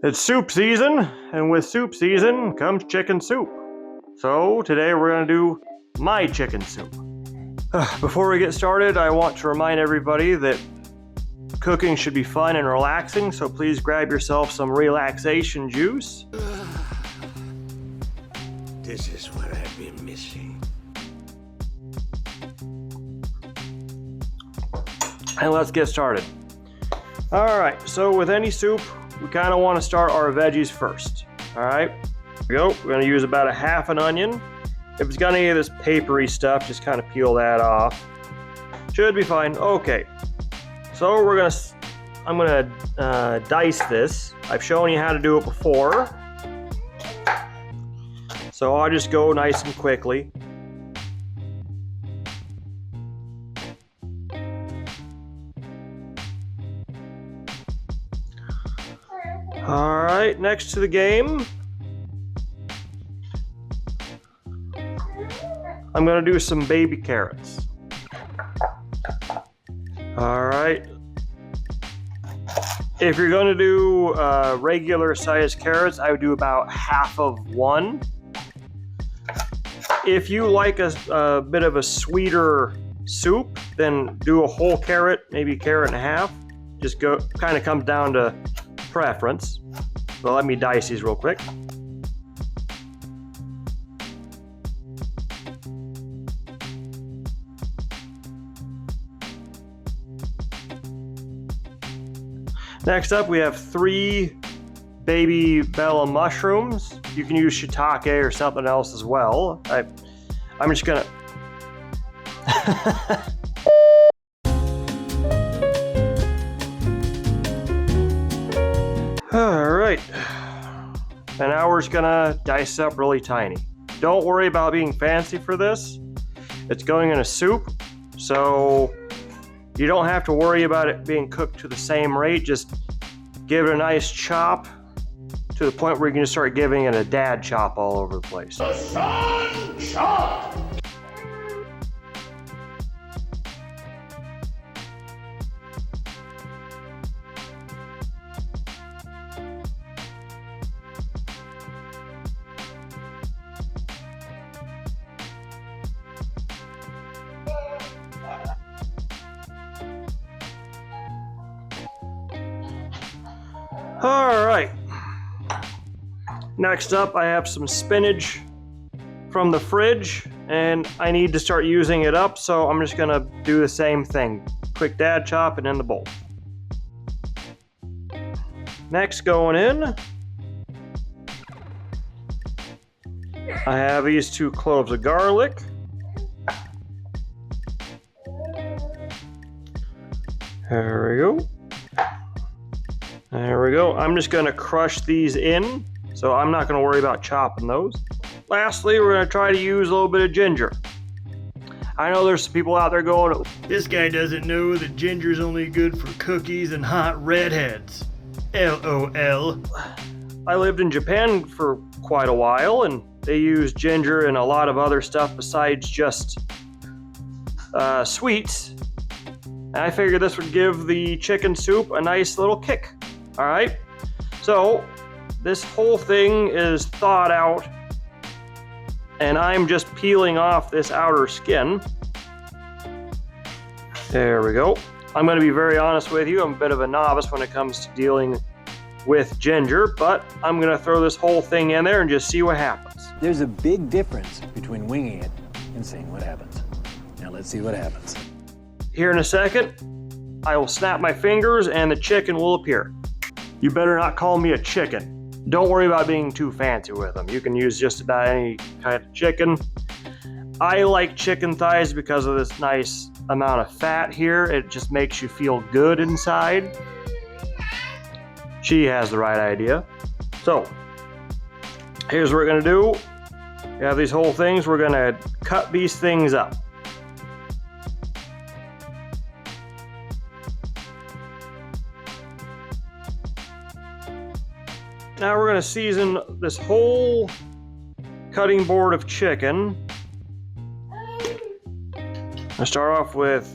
It's soup season, and with soup season comes chicken soup. So today we're going to do my chicken soup. Before we get started, I want to remind everybody that cooking should be fun and relaxing, so please grab yourself some relaxation juice. This is what I've been missing. And let's get started. Alright, so with any soup, we kind of want to start our veggies first. Alright, here we go. We're going to use about a half an onion. If it's got any of this papery stuff, just kind of peel that off. Should be fine. Okay, so I'm going to dice this. I've shown you how to do it before. So I'll just go nice and quickly. Alright, next to the game, I'm going to do some baby carrots. Alright, if you're going to do regular sized carrots, I would do about half of one. If you like a bit of a sweeter soup, then do a whole carrot, maybe a carrot and a half. Just kind of comes down to preference. So let me dice these real quick. Next up, we have 3 baby bella mushrooms. You can use shiitake or something else as well. I'm just gonna Alright, and now we're just gonna dice up really tiny. Don't worry about being fancy for this. It's going in a soup, so you don't have to worry about it being cooked to the same rate. Just give it a nice chop to the point where you can just start giving it a dad chop all over the place. The sun chop! Alright, next up I have some spinach from the fridge and I need to start using it up, so I'm just gonna do the same thing. Quick dad chop and in the bowl. Next, going in, I have these 2 cloves of garlic. There we go. There we go. I'm just going to crush these in, so I'm not going to worry about chopping those. Lastly, we're going to try to use a little bit of ginger. I know there's some people out there going, "This guy doesn't know that ginger's only good for cookies and hot redheads." LOL. I lived in Japan for quite a while, and they use ginger and a lot of other stuff besides just sweets. And I figured this would give the chicken soup a nice little kick. Alright, so this whole thing is thawed out and I'm just peeling off this outer skin. There we go. I'm going to be very honest with you, I'm a bit of a novice when it comes to dealing with ginger, but I'm going to throw this whole thing in there and just see what happens. There's a big difference between winging it and seeing what happens. Now let's see what happens. Here in a second, I will snap my fingers and the chicken will appear. You better not call me a chicken. Don't worry about being too fancy with them. You can use just about any kind of chicken. I like chicken thighs because of this nice amount of fat here. It just makes you feel good inside. She has the right idea. So, here's what we're gonna do. We have these whole things. We're gonna cut these things up. Now we're going to season this whole cutting board of chicken. I start off with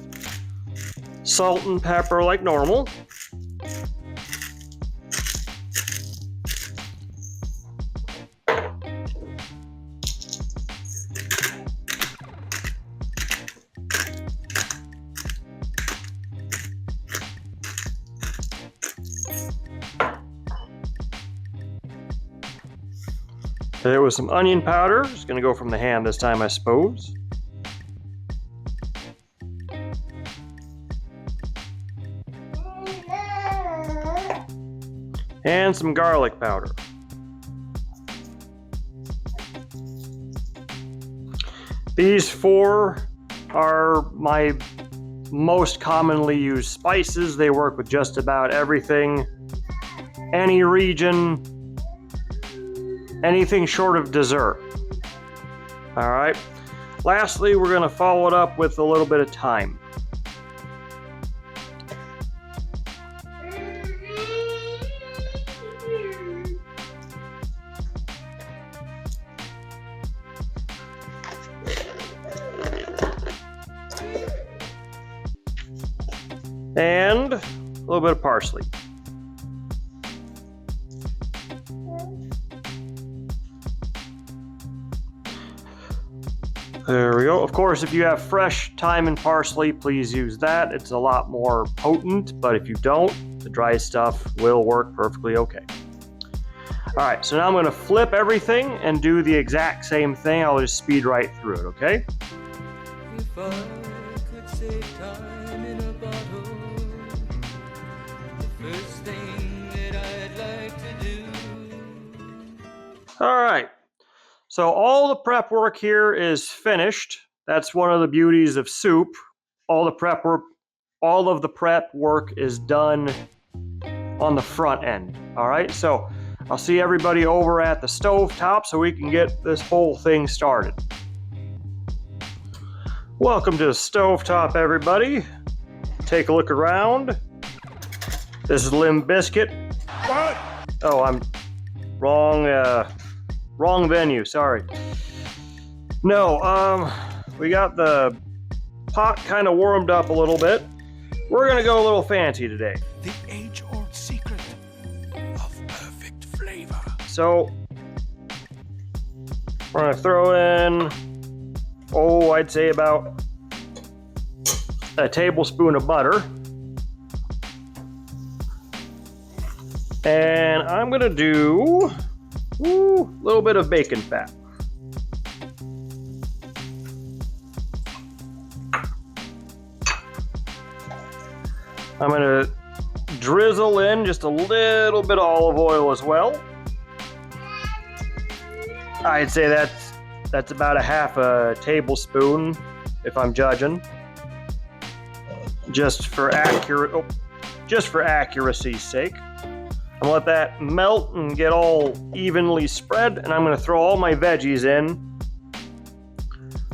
salt and pepper like normal. Hit it with some onion powder. It's gonna go from the hand this time, I suppose. And some garlic powder. These four are my most commonly used spices. They work with just about everything, any region, anything short of dessert. All right. Lastly, we're going to follow it up with a little bit of thyme. And a little bit of parsley. There we go. Of course, if you have fresh thyme and parsley, please use that. It's a lot more potent, but if you don't, the dry stuff will work perfectly okay. All right, so now I'm going to flip everything and do the exact same thing. I'll just speed right through it, okay? If I could save time in a bottle, the first thing that I'd like to do. All right. So all the prep work here is finished. That's one of the beauties of soup. All of the prep work is done on the front end. All right, so I'll see everybody over at the stove top so we can get this whole thing started. Welcome to the stove top, everybody. Take a look around. This is Limb Biscuit. What? Oh, I'm wrong venue, sorry. No, we got the pot kind of warmed up a little bit. We're gonna go a little fancy today. The age-old secret of perfect flavor. So, we're gonna throw in, I'd say about a tablespoon of butter. And I'm gonna do a little bit of bacon fat. I'm gonna drizzle in just a little bit of olive oil as well. I'd say that's about a half a tablespoon if I'm judging. Just for accuracy's sake. I'm gonna let that melt and get all evenly spread, and I'm gonna throw all my veggies in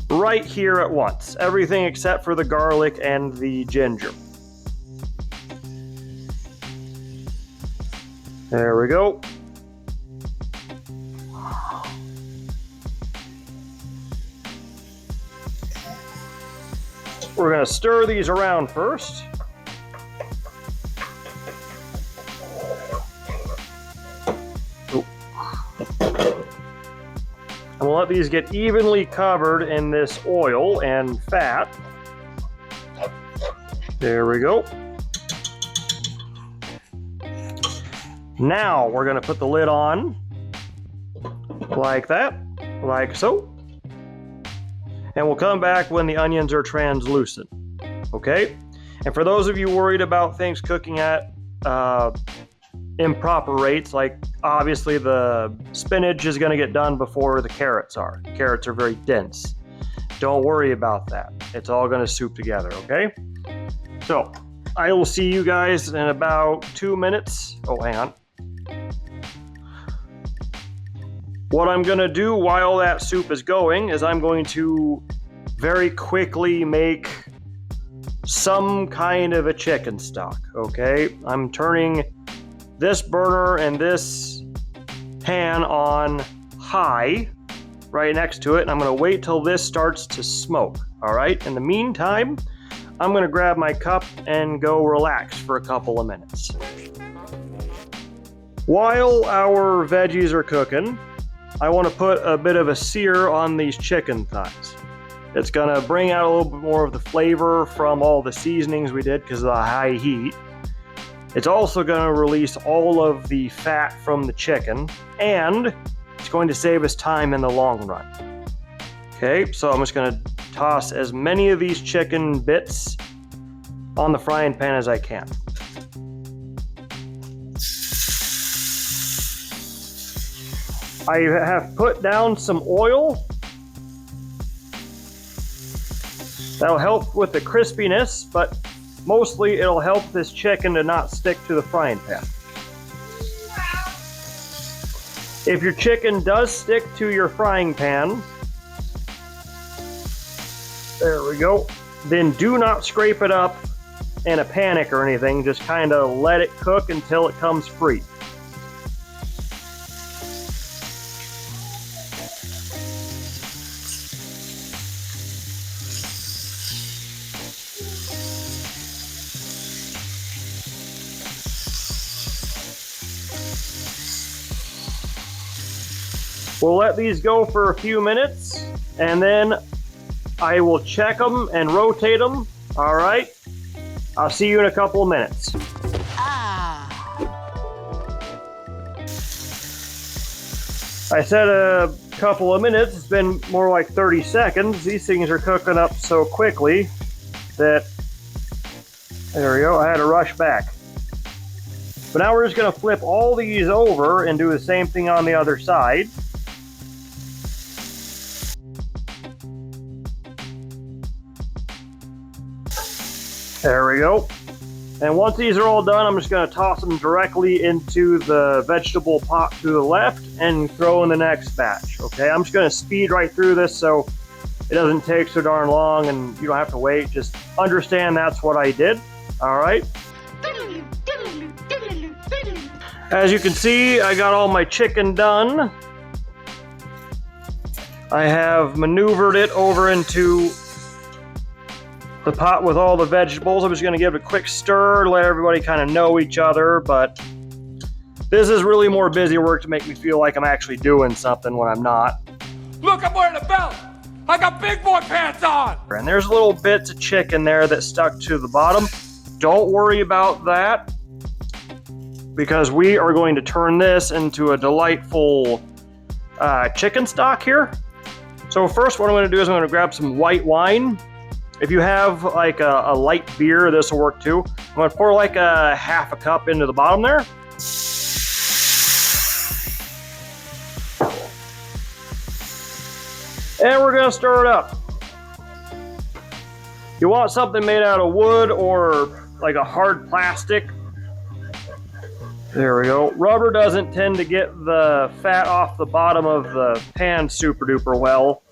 right here at once. Everything except for the garlic and the ginger. There we go. We're gonna stir these around first. And we'll let these get evenly covered in this oil and fat. There we go. Now we're gonna put the lid on like that, like so. And we'll come back when the onions are translucent, okay? And for those of you worried about things cooking at improper rates, like obviously the spinach is gonna get done before the carrots are. Carrots are very dense. Don't worry about that. It's all gonna soup together, okay? So I will see you guys in about 2 minutes. Oh, hang on. What I'm gonna do while that soup is going is I'm going to very quickly make some kind of a chicken stock, okay? I'm turning this burner and this pan on high right next to it, and I'm gonna wait till this starts to smoke, all right? In the meantime, I'm gonna grab my cup and go relax for a couple of minutes. While our veggies are cooking, I want to put a bit of a sear on these chicken thighs. It's gonna bring out a little bit more of the flavor from all the seasonings we did because of the high heat. It's also gonna release all of the fat from the chicken, and It's going to save us time in the long run. Okay, so I'm just gonna toss as many of these chicken bits on the frying pan as I can. I have put down some oil. That'll help with the crispiness, but mostly it'll help this chicken to not stick to the frying pan. If your chicken does stick to your frying pan, there we go, then do not scrape it up in a panic or anything. Just kind of let it cook until it comes free. We'll let these go for a few minutes, and then I will check them and rotate them. All right, I'll see you in a couple of minutes. I said a couple of minutes. It's been more like 30 seconds. These things are cooking up so quickly that, there we go, I had to rush back. But now we're just gonna flip all these over and do the same thing on the other side. There we go. And once these are all done, I'm just going to toss them directly into the vegetable pot to the left and throw in the next batch. Okay, I'm just going to speed right through this so it doesn't take so darn long and you don't have to wait. Just understand that's what I did. All right. As you can see, I got all my chicken done. I have maneuvered it over into the pot with all the vegetables. I'm just gonna give it a quick stir, let everybody kind of know each other, but this is really more busy work to make me feel like I'm actually doing something when I'm not. Look, I'm wearing a belt. I got big boy pants on. And there's little bits of chicken there that stuck to the bottom. Don't worry about that, because we are going to turn this into a delightful chicken stock here. So first what I'm gonna do is I'm gonna grab some white wine. If you have like a light beer, this will work too. I'm gonna pour like a half a cup into the bottom there. And we're gonna stir it up. You want something made out of wood or like a hard plastic. There we go. Rubber doesn't tend to get the fat off the bottom of the pan super duper well.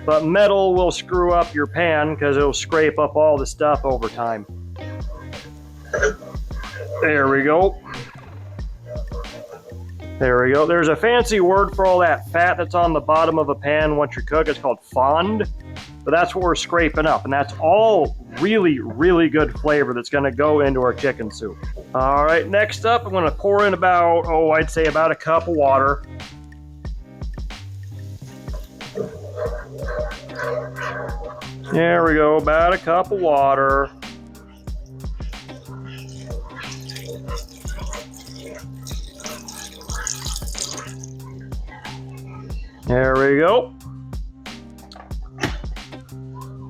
But metal will screw up your pan because it'll scrape up all the stuff over time. There we go. There we go. There's a fancy word for all that fat that's on the bottom of a pan once you cook. It's called fond. But that's what we're scraping up. And that's all really, really good flavor that's going to go into our chicken soup. All right, next up, I'm going to pour in about, I'd say about a cup of water. There we go, about a cup of water. There we go.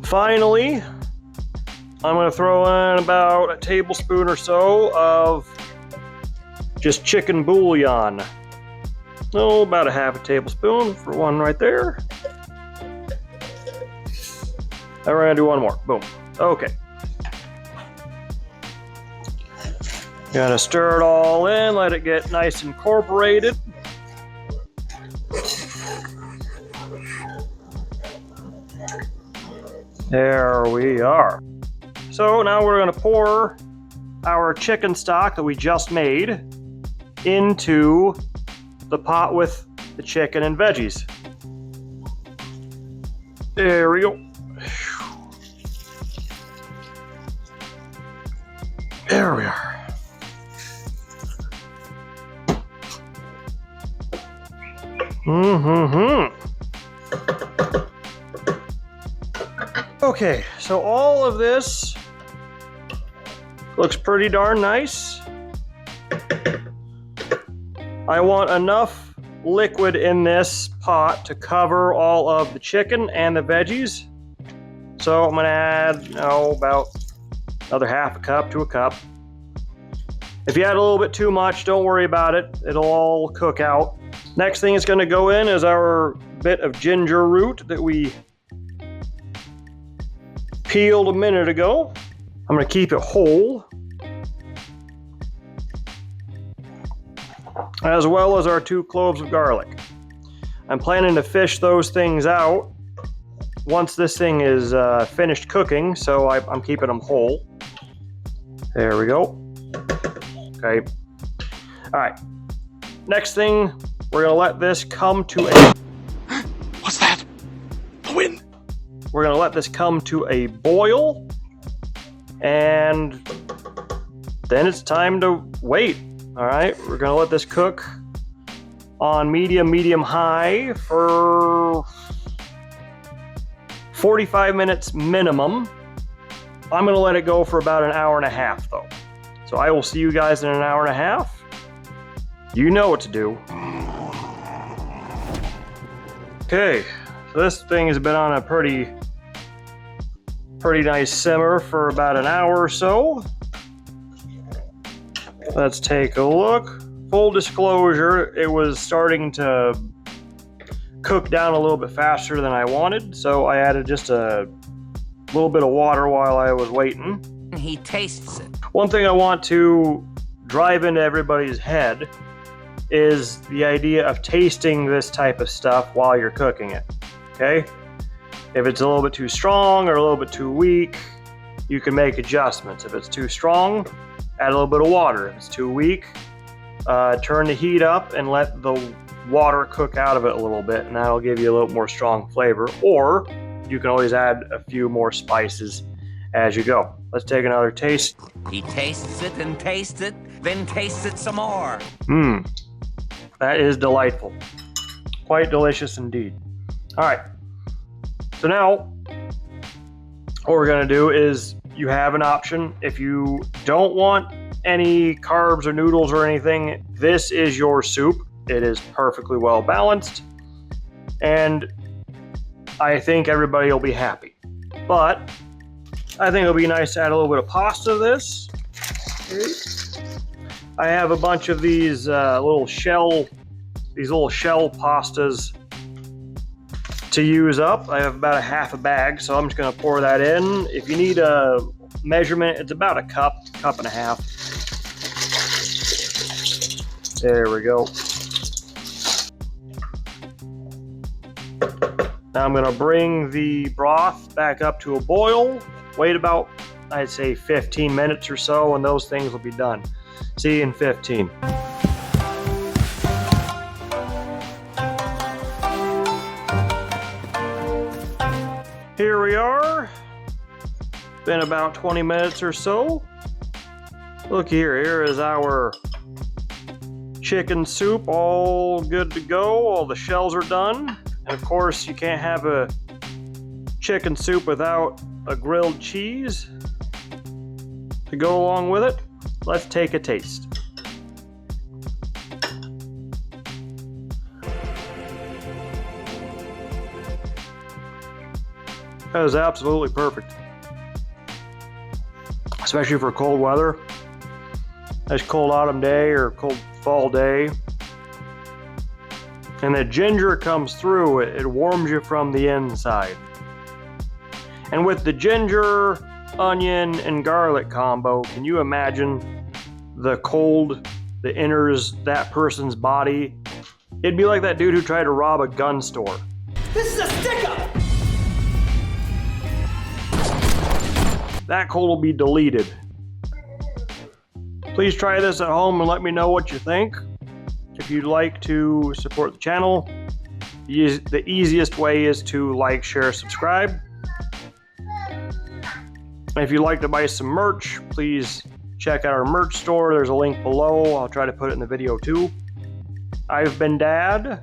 Finally, I'm going to throw in about a tablespoon or so of just chicken bouillon. About a half a tablespoon for one right there. And we're gonna do one more. Boom. Okay. Gotta stir it all in, let it get nice and incorporated. There we are. So now we're gonna pour our chicken stock that we just made into the pot with the chicken and veggies. There we go. There we are. Okay, so all of this looks pretty darn nice. I want enough liquid in this pot to cover all of the chicken and the veggies. So I'm gonna add, about another half a cup to a cup. If you add a little bit too much, don't worry about it. It'll all cook out. Next thing is gonna go in is our bit of ginger root that we peeled a minute ago. I'm gonna keep it whole, as well as our 2 cloves of garlic. I'm planning to fish those things out once this thing is finished cooking, so I'm keeping them whole. There we go. Okay. All right. Next thing, we're gonna let this come to a... What's that? The wind. We're gonna let this come to a boil, and then it's time to wait. All right, we're gonna let this cook on medium high for 45 minutes minimum. I'm gonna let it go for about an hour and a half though. So I will see you guys in an hour and a half. You know what to do. Okay, so this thing has been on a pretty nice simmer for about an hour or so. Let's take a look. Full disclosure, it was starting to cook down a little bit faster than I wanted, so I added just a little bit of water while I was waiting. He tastes it. One thing I want to drive into everybody's head is the idea of tasting this type of stuff while you're cooking it, okay? If it's a little bit too strong or a little bit too weak, you can make adjustments. If it's too strong, add a little bit of water. If it's too weak, turn the heat up and let the water cook out of it a little bit, and that'll give you a little more strong flavor. Or you can always add a few more spices as you go. Let's take another taste. He tastes it and tastes it, then tastes it some more. That is delightful. Quite delicious indeed. All right. So now, what we're gonna do is, you have an option. If you don't want any carbs or noodles or anything, this is your soup. It is perfectly well balanced, and I think everybody will be happy. But I think it'll be nice to add a little bit of pasta to this. I have a bunch of these little shell pastas to use up. I have about a half a bag, so I'm just gonna pour that in. If you need a measurement, it's about a cup and a half. There we go. Now I'm gonna bring the broth back up to a boil. Wait about, I'd say 15 minutes or so, and those things will be done. See you in 15. Here we are. Been about 20 minutes or so. Look here is our chicken soup, all good to go. All the shells are done. And of course, you can't have a chicken soup without a grilled cheese to go along with it. Let's take a taste. That is absolutely perfect. Especially for cold weather. Nice cold autumn day or cold fall day. And the ginger comes through, it warms you from the inside. And with the ginger, onion, and garlic combo, can you imagine the cold that enters that person's body? It'd be like that dude who tried to rob a gun store. This is a stick-up! That cold will be deleted. Please try this at home and let me know what you think. If you'd like to support the channel, the easiest way is to like, share, subscribe. And if you'd like to buy some merch, please check out our merch store. There's a link below. I'll try to put it in the video too. I've been Dad.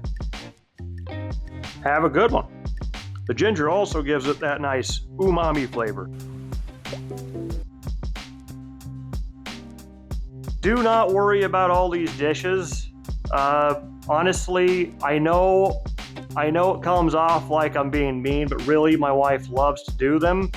Have a good one. The ginger also gives it that nice umami flavor. Do not worry about all these dishes. Honestly, I know it comes off like I'm being mean, but really my wife loves to do them.